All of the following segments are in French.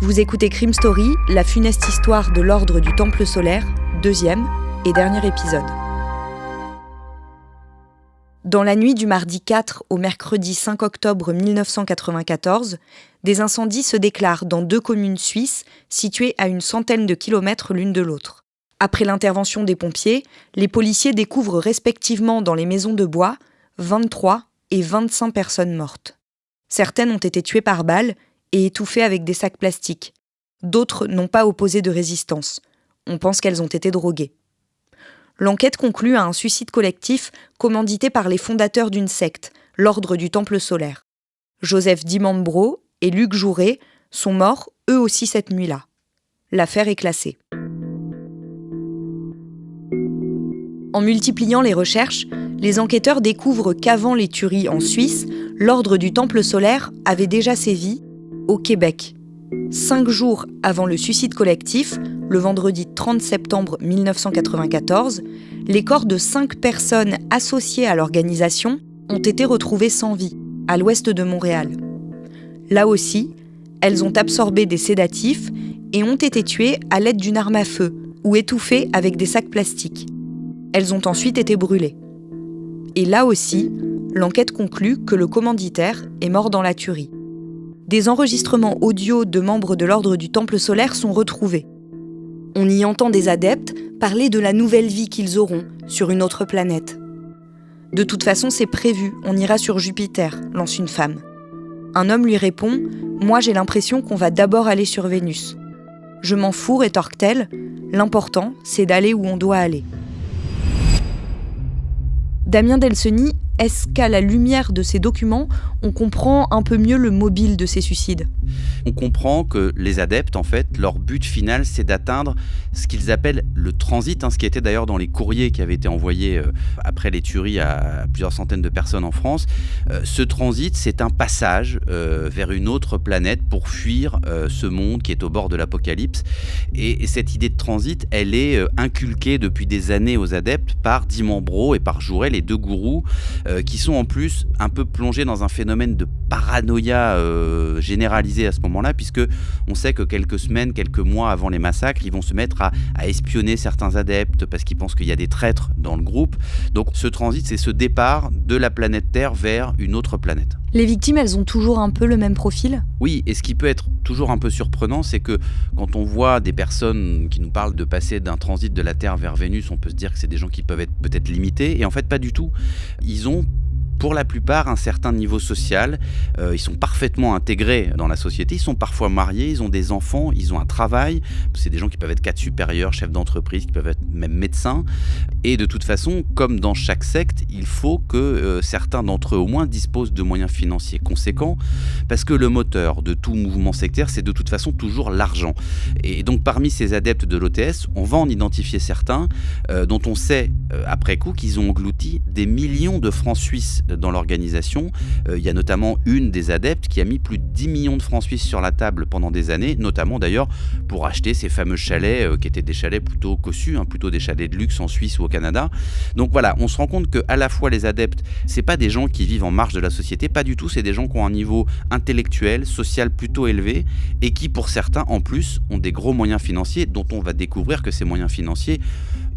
Vous écoutez Crime Story, la funeste histoire de l'ordre du Temple solaire, 2e et dernier épisode. Dans la nuit du mardi 4 au mercredi 5 octobre 1994, des incendies se déclarent dans 2 communes suisses situées à une centaine de kilomètres l'une de l'autre. Après l'intervention des pompiers, les policiers découvrent respectivement dans les maisons de bois 23 et 25 personnes mortes. Certaines ont été tuées par balles et étouffées avec des sacs plastiques. D'autres n'ont pas opposé de résistance. On pense qu'elles ont été droguées. L'enquête conclut à un suicide collectif commandité par les fondateurs d'une secte, l'Ordre du Temple solaire. Joseph Di Mambro et Luc Jouret sont morts eux aussi cette nuit-là. L'affaire est classée. En multipliant les recherches, les enquêteurs découvrent qu'avant les tueries en Suisse, l'Ordre du Temple solaire avait déjà sévi au Québec. 5 jours avant le suicide collectif, le vendredi 30 septembre 1994, les corps de 5 personnes associées à l'organisation ont été retrouvés sans vie, à l'ouest de Montréal. Là aussi, elles ont absorbé des sédatifs et ont été tuées à l'aide d'une arme à feu ou étouffées avec des sacs plastiques. Elles ont ensuite été brûlées. Et là aussi, l'enquête conclut que le commanditaire est mort dans la tuerie. Des enregistrements audio de membres de l'Ordre du Temple solaire sont retrouvés. On y entend des adeptes parler de la nouvelle vie qu'ils auront sur une autre planète. De toute façon, c'est prévu, on ira sur Jupiter, lance une femme. Un homme lui répond « Moi, j'ai l'impression qu'on va d'abord aller sur Vénus. » « Je m'en fous, rétorque-t-elle, l'important, c'est d'aller où on doit aller. » Damien Delceni, est-ce qu'à la lumière de ces documents, on comprend un peu mieux le mobile de ces suicides ? On comprend que les adeptes, en fait, leur but final, c'est d'atteindre ce qu'ils appellent le transit, ce qui était d'ailleurs dans les courriers qui avaient été envoyés après les tueries à plusieurs centaines de personnes en France. Ce transit, c'est un passage vers une autre planète pour fuir ce monde qui est au bord de l'apocalypse. Et cette idée de transit, elle est inculquée depuis des années aux adeptes par Di Mambro et par Jouret, les 2 gourous, qui sont en plus un peu plongés dans un phénomène de paranoïa généralisé à ce moment-là, puisque on sait que quelques semaines, quelques mois avant les massacres, ils vont se mettre à espionner certains adeptes parce qu'ils pensent qu'il y a des traîtres dans le groupe. Donc ce transit, c'est ce départ de la planète Terre vers une autre planète. Les victimes, elles ont toujours un peu le même profil ? Oui, et ce qui peut être toujours un peu surprenant, c'est que quand on voit des personnes qui nous parlent de passer d'un transit de la Terre vers Vénus, on peut se dire que c'est des gens qui peuvent être peut-être limités, et en fait pas du tout. Ils ont pour la plupart un certain niveau social, ils sont parfaitement intégrés dans la société, ils sont parfois mariés, ils ont des enfants, ils ont un travail, c'est des gens qui peuvent être cadres supérieurs, chefs d'entreprise, qui peuvent être même médecins, et de toute façon, comme dans chaque secte, il faut que certains d'entre eux au moins disposent de moyens financiers conséquents, parce que le moteur de tout mouvement sectaire, c'est de toute façon toujours l'argent. Et donc parmi ces adeptes de l'OTS, on va en identifier certains dont on sait après coup qu'ils ont englouti des millions de francs suisses dans l'organisation. Il y a notamment une des adeptes qui a mis plus de 10 millions de francs suisses sur la table pendant des années, notamment d'ailleurs pour acheter ces fameux chalets qui étaient des chalets plutôt cossus, plutôt des chalets de luxe en Suisse ou au Canada. Donc voilà, on se rend compte qu'à la fois les adeptes, c'est pas des gens qui vivent en marge de la société, pas du tout, c'est des gens qui ont un niveau intellectuel, social plutôt élevé et qui pour certains en plus ont des gros moyens financiers dont on va découvrir que ces moyens financiers,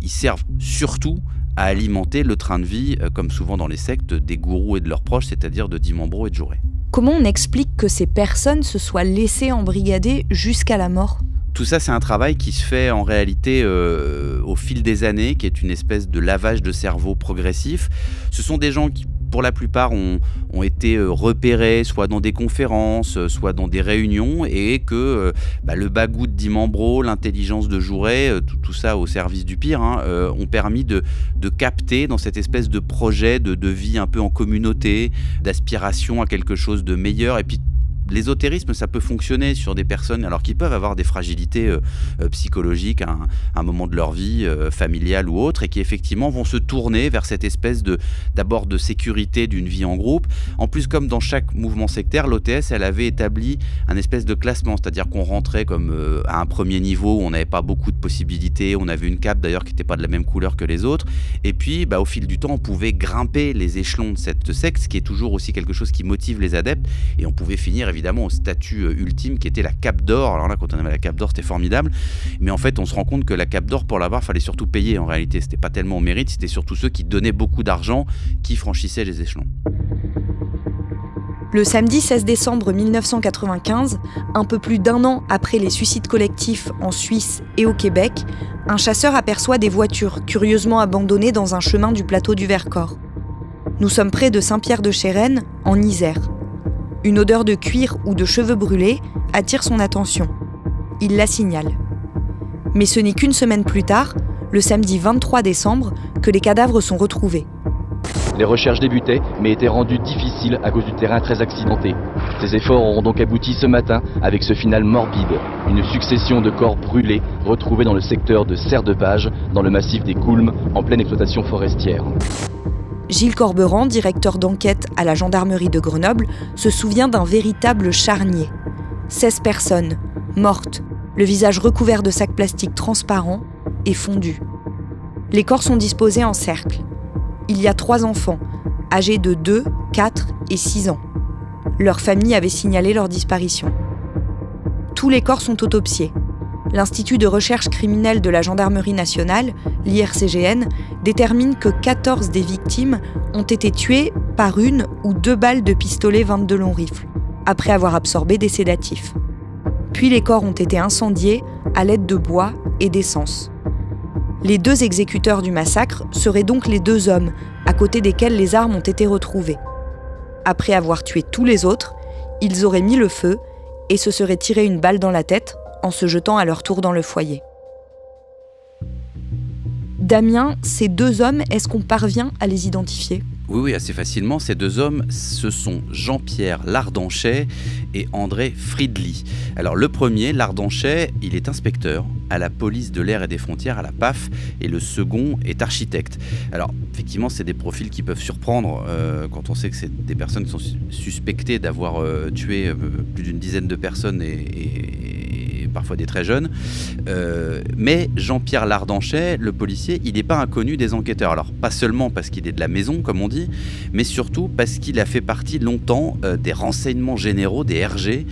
ils servent surtout à alimenter le train de vie, comme souvent dans les sectes, des gourous et de leurs proches, c'est-à-dire de Di Mambro et de Jouret. Comment on explique que ces personnes se soient laissées embrigader jusqu'à la mort ? Tout ça, c'est un travail qui se fait en réalité au fil des années, qui est une espèce de lavage de cerveau progressif. Ce sont des gens qui, pour la plupart, ont été repérés, soit dans des conférences, soit dans des réunions, et que le bagout de Di Mambro, l'intelligence de Jouret, tout ça au service du pire, ont permis de capter dans cette espèce de projet de vie un peu en communauté, d'aspiration à quelque chose de meilleur, et puis l'ésotérisme, ça peut fonctionner sur des personnes alors qui peuvent avoir des fragilités psychologiques à un moment de leur vie, familiale ou autre, et qui effectivement vont se tourner vers cette espèce d'abord de sécurité d'une vie en groupe. En plus, comme dans chaque mouvement sectaire, l'OTS, elle avait établi un espèce de classement, c'est-à-dire qu'on rentrait comme à un premier niveau où on n'avait pas beaucoup de possibilités, on avait une cape d'ailleurs qui n'était pas de la même couleur que les autres, et puis au fil du temps, on pouvait grimper les échelons de cette secte, ce qui est toujours aussi quelque chose qui motive les adeptes, et on pouvait finir évidemment évidemment au statut ultime qui était la cape d'or. Alors là, quand on avait la cape d'or, c'était formidable. Mais en fait, on se rend compte que la cape d'or, pour l'avoir, fallait surtout payer en réalité. C'était pas tellement au mérite, c'était surtout ceux qui donnaient beaucoup d'argent qui franchissaient les échelons. Le samedi 16 décembre 1995, un peu plus d'1 an après les suicides collectifs en Suisse et au Québec, un chasseur aperçoit des voitures curieusement abandonnées dans un chemin du plateau du Vercors. Nous sommes près de Saint-Pierre-de-Chérennes, en Isère. Une odeur de cuir ou de cheveux brûlés attire son attention. Il la signale. Mais ce n'est qu'une semaine plus tard, le samedi 23 décembre, que les cadavres sont retrouvés. Les recherches débutaient, mais étaient rendues difficiles à cause du terrain très accidenté. Ces efforts auront donc abouti ce matin avec ce final morbide. Une succession de corps brûlés retrouvés dans le secteur de Serre-de-Page, dans le massif des Coulmes, en pleine exploitation forestière. Gilles Corberan, directeur d'enquête à la gendarmerie de Grenoble, se souvient d'un véritable charnier. 16 personnes, mortes, le visage recouvert de sacs plastiques transparents et fondus. Les corps sont disposés en cercle. Il y a 3 enfants, âgés de 2, 4 et 6 ans. Leur famille avait signalé leur disparition. Tous les corps sont autopsiés. L'Institut de recherche criminelle de la Gendarmerie nationale, l'IRCGN, détermine que 14 des victimes ont été tuées par 1 ou 2 balles de pistolet 22 long rifle, après avoir absorbé des sédatifs. Puis les corps ont été incendiés à l'aide de bois et d'essence. Les 2 exécuteurs du massacre seraient donc les 2 hommes, à côté desquels les armes ont été retrouvées. Après avoir tué tous les autres, ils auraient mis le feu et se seraient tiré une balle dans la tête en se jetant à leur tour dans le foyer. Damien, ces 2 hommes, est-ce qu'on parvient à les identifier ? Oui, assez facilement. Ces 2 hommes, ce sont Jean-Pierre Lardanchet et André Friedli. Alors le premier, Lardanchet, il est inspecteur à la police de l'air et des frontières, à la PAF, et le second est architecte. Alors effectivement, c'est des profils qui peuvent surprendre quand on sait que c'est des personnes qui sont suspectées d'avoir tué plus d'une dizaine de personnes et parfois des très jeunes. Mais Jean-Pierre Lardanchet, le policier, il n'est pas inconnu des enquêteurs. Alors pas seulement parce qu'il est de la maison, comme on dit, mais surtout parce qu'il a fait partie longtemps des renseignements généraux, des RG,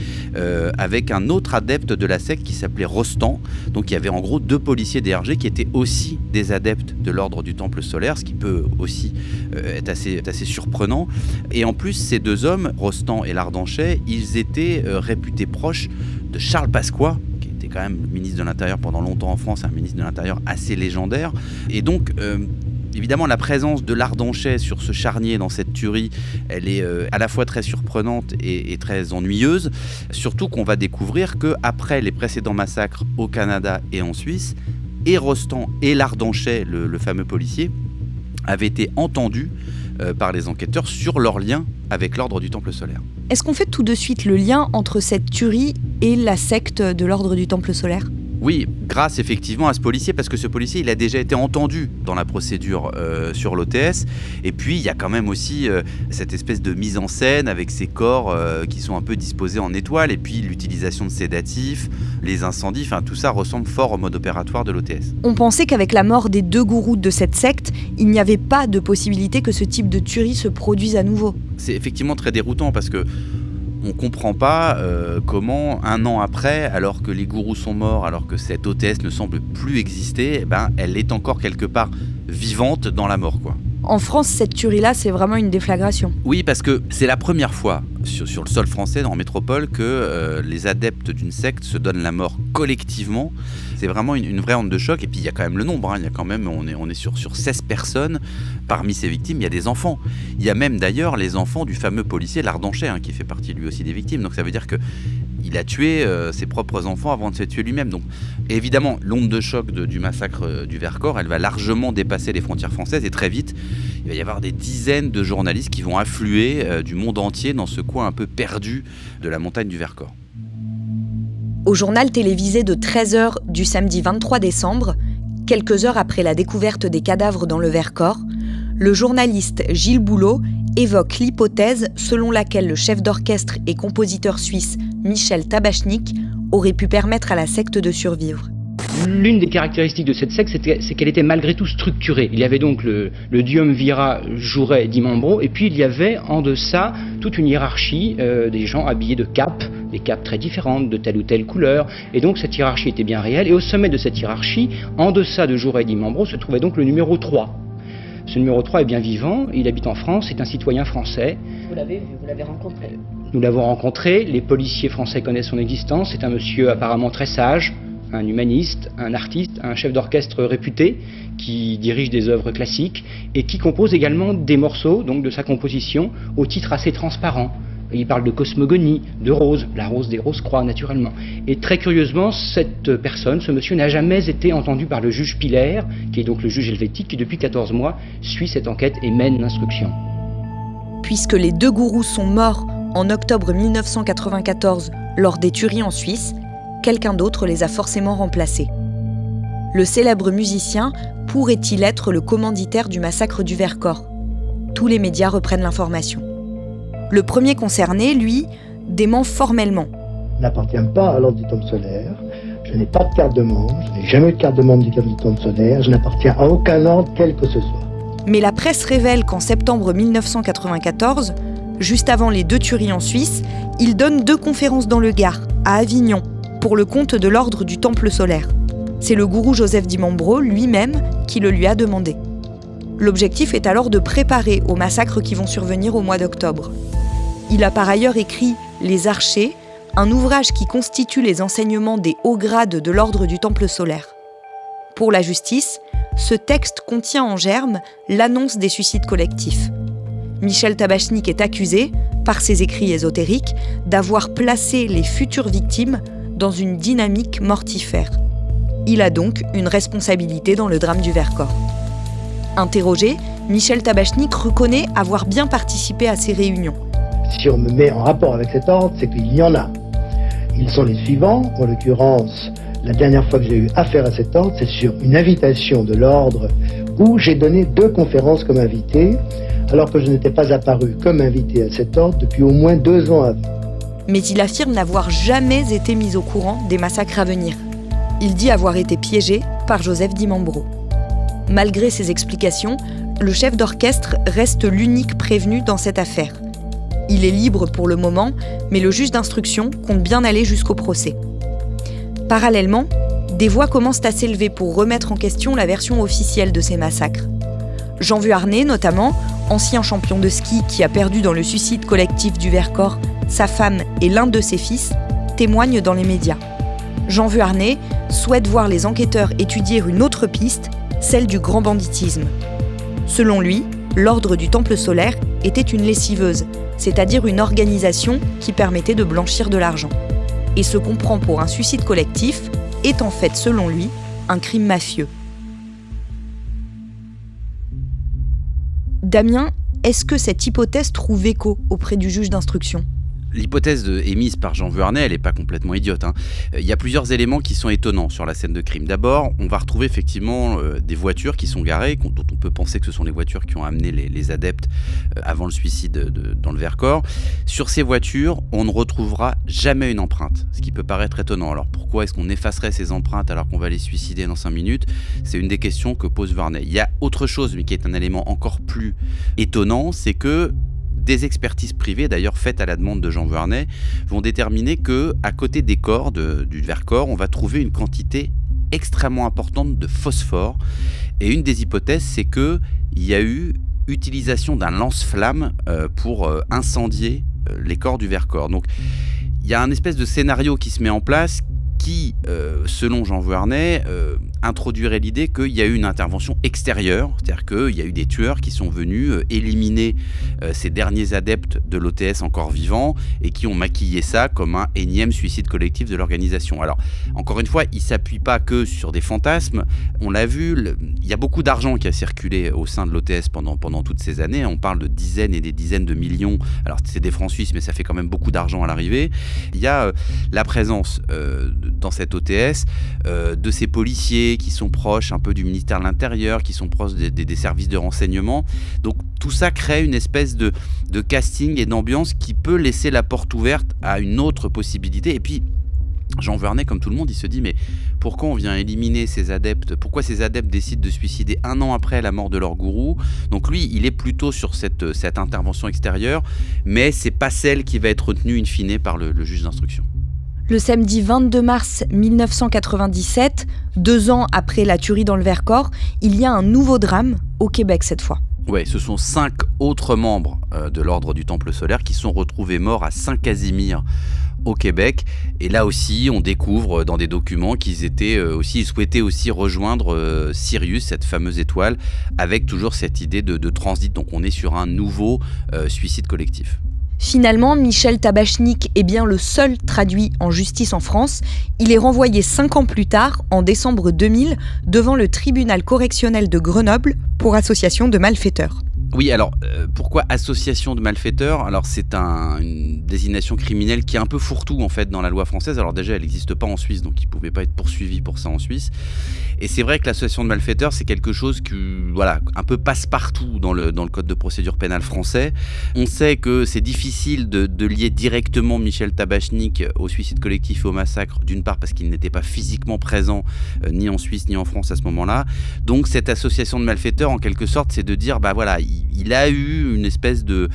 avec un autre adepte de la secte qui s'appelait Rostand. Donc il y avait en gros 2 policiers des RG qui étaient aussi des adeptes de l'ordre du Temple solaire, ce qui peut aussi être assez surprenant. Et en plus, ces 2 hommes, Rostand et Lardanchet, ils étaient réputés proches de Charles Pasqua, qui était quand même ministre de l'Intérieur pendant longtemps en France, un ministre de l'Intérieur assez légendaire. Et donc, évidemment, la présence de Lardanchet sur ce charnier dans cette tuerie, elle est à la fois très surprenante et très ennuyeuse. Surtout qu'on va découvrir qu'après les précédents massacres au Canada et en Suisse, et Rostand et Lardanchet, le fameux policier, avaient été entendus par les enquêteurs sur leur lien avec l'ordre du Temple solaire. Est-ce qu'on fait tout de suite le lien entre cette tuerie et la secte de l'ordre du Temple solaire ? Oui, grâce effectivement à ce policier, parce que ce policier, il a déjà été entendu dans la procédure sur l'OTS. Et puis, il y a quand même aussi cette espèce de mise en scène avec ces corps qui sont un peu disposés en étoile. Et puis, l'utilisation de sédatifs, les incendies, enfin, tout ça ressemble fort au mode opératoire de l'OTS. On pensait qu'avec la mort des 2 gourous de cette secte, il n'y avait pas de possibilité que ce type de tuerie se produise à nouveau. C'est effectivement très déroutant parce que on ne comprend pas comment, 1 an après, alors que les gourous sont morts, alors que cette OTS ne semble plus exister, elle est encore quelque part vivante dans la mort, quoi. En France, cette tuerie-là, c'est vraiment une déflagration. Oui, parce que c'est la première fois sur le sol français, en métropole, que les adeptes d'une secte se donnent la mort collectivement. C'est vraiment une vraie onde de choc. Et puis, il y a quand même le nombre. Il y a quand même, on est sur 16 personnes. Parmi ces victimes, il y a des enfants. Il y a même d'ailleurs les enfants du fameux policier Lardanchet, qui fait partie lui aussi des victimes. Donc ça veut dire qu'il a tué ses propres enfants avant de se tuer lui-même. Donc évidemment, l'onde de choc du massacre du Vercors, elle va largement dépasser les frontières françaises. Et très vite, il va y avoir des dizaines de journalistes qui vont affluer du monde entier dans ce coin un peu perdu de la montagne du Vercors. Au journal télévisé de 13h du samedi 23 décembre, quelques heures après la découverte des cadavres dans le Vercors, le journaliste Gilles Boulot évoque l'hypothèse selon laquelle le chef d'orchestre et compositeur suisse Michel Tabachnik aurait pu permettre à la secte de survivre. L'une des caractéristiques de cette secte, c'est qu'elle était malgré tout structurée. Il y avait donc le Duumvira, Jouret, Dimambro, et puis il y avait en deçà toute une hiérarchie des gens habillés de capes, des capes très différentes, de telle ou telle couleur, et donc cette hiérarchie était bien réelle, et au sommet de cette hiérarchie, en deçà de Jouret et Dimambro, se trouvait donc le numéro 3. Ce numéro 3 est bien vivant, il habite en France, c'est un citoyen français. Vous l'avez vu, vous l'avez rencontré? Nous l'avons rencontré, les policiers français connaissent son existence, c'est un monsieur apparemment très sage, un humaniste, un artiste, un chef d'orchestre réputé qui dirige des œuvres classiques et qui compose également des morceaux donc de sa composition au titre assez transparent. Il parle de cosmogonie, de rose, la rose des rose-croix naturellement. Et très curieusement, cette personne, ce monsieur, n'a jamais été entendu par le juge Piller, qui est donc le juge helvétique, qui depuis 14 mois suit cette enquête et mène l'instruction. Puisque les deux gourous sont morts en octobre 1994 lors des tueries en Suisse, quelqu'un d'autre les a forcément remplacés. Le célèbre musicien pourrait-il être le commanditaire du massacre du Vercors ? Tous les médias reprennent l'information. Le premier concerné, lui, dément formellement. Je n'appartiens pas à l'ordre du Temple solaire, je n'ai pas de carte de membre, je n'ai jamais eu de carte de membre du Temple solaire, je n'appartiens à aucun ordre quel que ce soit. Mais la presse révèle qu'en septembre 1994, juste avant les deux tueries en Suisse, il donne 2 conférences dans le Gard, à Avignon, pour le compte de l'ordre du Temple solaire. C'est le gourou Joseph Dimambro lui-même qui le lui a demandé. L'objectif est alors de préparer aux massacres qui vont survenir au mois d'octobre. Il a par ailleurs écrit « Les Archers », un ouvrage qui constitue les enseignements des hauts grades de l'ordre du Temple solaire. Pour la justice, ce texte contient en germe l'annonce des suicides collectifs. Michel Tabachnik est accusé, par ses écrits ésotériques, d'avoir placé les futures victimes dans une dynamique mortifère. Il a donc une responsabilité dans le drame du Vercors. Interrogé, Michel Tabachnik reconnaît avoir bien participé à ces réunions. Si on me met en rapport avec cet ordre, c'est qu'il y en a. Ils sont les suivants, en l'occurrence, la dernière fois que j'ai eu affaire à cet ordre, c'est sur une invitation de l'ordre où j'ai donné 2 conférences comme invité, alors que je n'étais pas apparu comme invité à cet ordre depuis au moins 2 ans avant. Mais il affirme n'avoir jamais été mis au courant des massacres à venir. Il dit avoir été piégé par Joseph Dimambro. Malgré ces explications, le chef d'orchestre reste l'unique prévenu dans cette affaire. Il est libre pour le moment, mais le juge d'instruction compte bien aller jusqu'au procès. Parallèlement, des voix commencent à s'élever pour remettre en question la version officielle de ces massacres. Jean Vuarnet, notamment, ancien champion de ski qui a perdu dans le suicide collectif du Vercors sa femme et l'un de ses fils, témoigne dans les médias. Jean Vuarnet souhaite voir les enquêteurs étudier une autre piste, celle du grand banditisme. Selon lui, l'ordre du Temple solaire était une lessiveuse, c'est-à-dire une organisation qui permettait de blanchir de l'argent. Et ce qu'on prend pour un suicide collectif est en fait, selon lui, un crime mafieux. Damien, est-ce que cette hypothèse trouve écho auprès du juge d'instruction ? L'hypothèse émise par Jean Vuarnet, elle n'est pas complètement idiote. Il y a plusieurs éléments qui sont étonnants sur la scène de crime. D'abord, on va retrouver effectivement des voitures qui sont garées, dont on peut penser que ce sont les voitures qui ont amené les adeptes avant le suicide dans le Vercors. Sur ces voitures, on ne retrouvera jamais une empreinte, ce qui peut paraître étonnant. Alors pourquoi est-ce qu'on effacerait ces empreintes alors qu'on va les suicider dans 5 minutes ? C'est une des questions que pose Vuarnet. Il y a autre chose, mais qui est un élément encore plus étonnant, c'est que des expertises privées, d'ailleurs faites à la demande de Jean Vuarnet, vont déterminer que, à côté des corps du Vercors, on va trouver une quantité extrêmement importante de phosphore. Et une des hypothèses, c'est qu'il y a eu utilisation d'un lance-flamme pour incendier les corps du Vercors. Donc, il y a un espèce de scénario qui se met en place qui, selon Jean Vuarnet, introduirait l'idée qu'il y a eu une intervention extérieure, c'est-à-dire qu'il y a eu des tueurs qui sont venus éliminer ces derniers adeptes de l'OTS encore vivants et qui ont maquillé ça comme un énième suicide collectif de l'organisation. Alors, encore une fois, il ne s'appuie pas que sur des fantasmes. On l'a vu, il y a beaucoup d'argent qui a circulé au sein de l'OTS pendant toutes ces années. On parle de dizaines et des dizaines de millions. Alors, c'est des francs suisses, mais ça fait quand même beaucoup d'argent à l'arrivée. Il y a la présence dans cette OTS de ces policiers qui sont proches un peu du ministère de l'Intérieur, qui sont proches des services de renseignement. Donc tout ça crée une espèce de casting et d'ambiance qui peut laisser la porte ouverte à une autre possibilité. Et puis Jean Vernet, comme tout le monde, il se dit mais pourquoi on vient éliminer ces adeptes ? Pourquoi ces adeptes décident de se suicider 1 an après la mort de leur gourou ? Donc lui, il est plutôt sur cette intervention extérieure, mais c'est pas celle qui va être retenue in fine par le juge d'instruction. Le samedi 22 mars 1997, 2 ans après la tuerie dans le Vercors, il y a un nouveau drame au Québec cette fois. Ouais, ce sont 5 autres membres de l'ordre du Temple solaire qui sont retrouvés morts à Saint-Casimir au Québec. Et là aussi, on découvre dans des documents qu'ils souhaitaient aussi rejoindre Sirius, cette fameuse étoile, avec toujours cette idée de transit. Donc on est sur un nouveau suicide collectif. Finalement, Michel Tabachnik est bien le seul traduit en justice en France. Il est renvoyé 5 ans plus tard, en décembre 2000, devant le tribunal correctionnel de Grenoble pour association de malfaiteurs. Oui, alors pourquoi association de malfaiteurs ? Alors c'est une désignation criminelle qui est un peu fourre-tout en fait dans la loi française. Alors déjà elle n'existe pas en Suisse, donc il ne pouvait pas être poursuivi pour ça en Suisse. Et c'est vrai que l'association de malfaiteurs c'est quelque chose qui, un peu passe-partout dans le code de procédure pénale français. On sait que c'est difficile de lier directement Michel Tabachnik au suicide collectif et au massacre, d'une part parce qu'il n'était pas physiquement présent ni en Suisse ni en France à ce moment-là. Donc cette association de malfaiteurs en quelque sorte c'est de dire il a eu une espèce de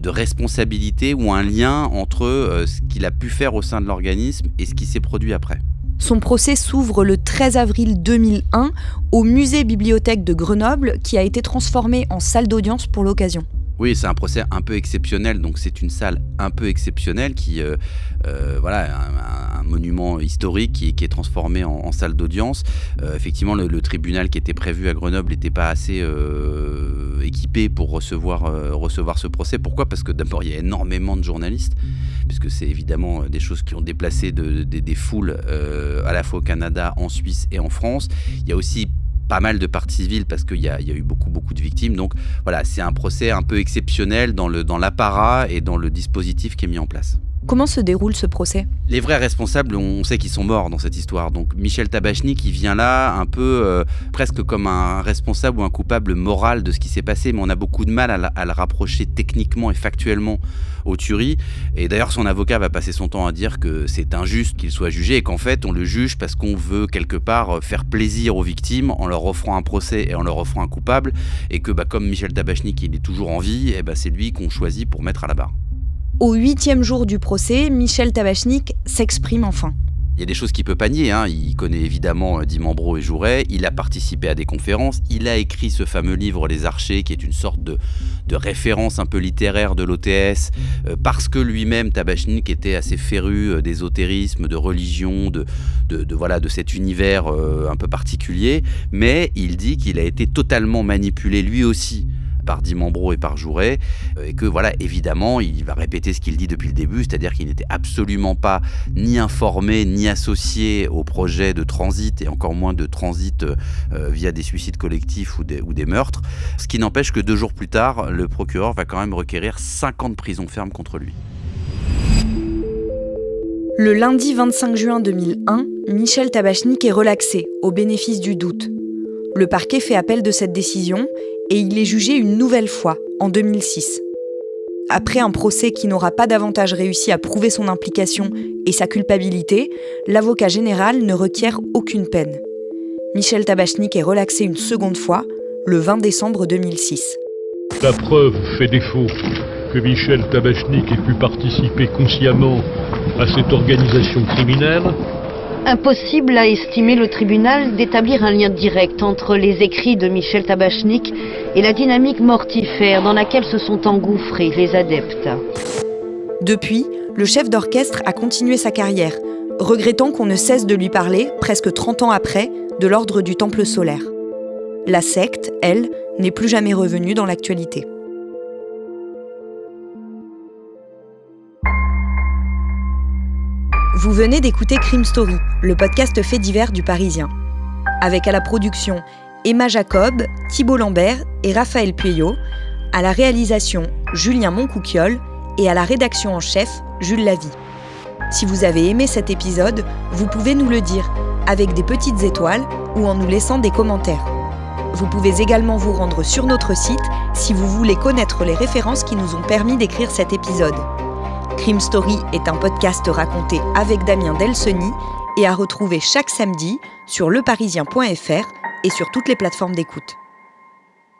responsabilité ou un lien entre ce qu'il a pu faire au sein de l'organisme et ce qui s'est produit après. Son procès s'ouvre le 13 avril 2001 au musée-bibliothèque de Grenoble qui a été transformé en salle d'audience pour l'occasion. Oui, c'est un procès un peu exceptionnel, donc c'est une salle un peu exceptionnelle qui, un monument historique qui est transformé en salle d'audience. Effectivement, le tribunal qui était prévu à Grenoble n'était pas assez équipé pour recevoir ce procès. Pourquoi ? Parce que d'abord, il y a énormément de journalistes, puisque c'est évidemment des choses qui ont déplacé des foules à la fois au Canada, en Suisse et en France. Il y a aussi pas mal de parties civiles parce qu'il y a eu beaucoup de victimes. Donc voilà, c'est un procès un peu exceptionnel dans l'apparat et dans le dispositif qui est mis en place. Comment se déroule ce procès ? Les vrais responsables, on sait qu'ils sont morts dans cette histoire. Donc Michel Tabachnik, il vient là un peu presque comme un responsable ou un coupable moral de ce qui s'est passé, mais on a beaucoup de mal à le rapprocher techniquement et factuellement aux tueries. Et d'ailleurs, son avocat va passer son temps à dire que c'est injuste qu'il soit jugé et qu'en fait, on le juge parce qu'on veut quelque part faire plaisir aux victimes en leur offrant un procès et en leur offrant un coupable. Et que comme Michel Tabachnik, il est toujours en vie, c'est lui qu'on choisit pour mettre à la barre. Au 8e jour du procès, Michel Tabachnik s'exprime enfin. Il y a des choses qu'il ne peut pas nier, Il connaît évidemment Dimambro et Jouret, il a participé à des conférences, il a écrit ce fameux livre Les Archers, qui est une sorte de référence un peu littéraire de l'OTS, parce que lui-même, Tabachnik, était assez féru d'ésotérisme, de religion, de cet univers un peu particulier, mais il dit qu'il a été totalement manipulé lui aussi par Dimambro et par Jouret, et que évidemment, il va répéter ce qu'il dit depuis le début, c'est-à-dire qu'il n'était absolument pas ni informé, ni associé au projet de transit, et encore moins de transit via des suicides collectifs ou des meurtres, ce qui n'empêche que 2 jours plus tard, le procureur va quand même requérir 5 ans de prison ferme contre lui. Le lundi 25 juin 2001, Michel Tabachnik est relaxé, au bénéfice du doute. Le parquet fait appel de cette décision et il est jugé une nouvelle fois, en 2006. Après un procès qui n'aura pas davantage réussi à prouver son implication et sa culpabilité, l'avocat général ne requiert aucune peine. Michel Tabachnik est relaxé une seconde fois, le 20 décembre 2006. La preuve fait défaut que Michel Tabachnik ait pu participer consciemment à cette organisation criminelle. Impossible, a estimé le tribunal, d'établir un lien direct entre les écrits de Michel Tabachnik et la dynamique mortifère dans laquelle se sont engouffrés les adeptes. Depuis, le chef d'orchestre a continué sa carrière, regrettant qu'on ne cesse de lui parler, presque 30 ans après, de l'ordre du Temple solaire. La secte, elle, n'est plus jamais revenue dans l'actualité. Vous venez d'écouter Crime Story, le podcast fait divers du Parisien. Avec à la production Emma Jacob, Thibault Lambert et Raphaël Pueyo, à la réalisation Julien Moncouquiol et à la rédaction en chef Jules Lavie. Si vous avez aimé cet épisode, vous pouvez nous le dire avec des petites étoiles ou en nous laissant des commentaires. Vous pouvez également vous rendre sur notre site si vous voulez connaître les références qui nous ont permis d'écrire cet épisode. Crime Story est un podcast raconté avec Damien Delseny et à retrouver chaque samedi sur leparisien.fr et sur toutes les plateformes d'écoute.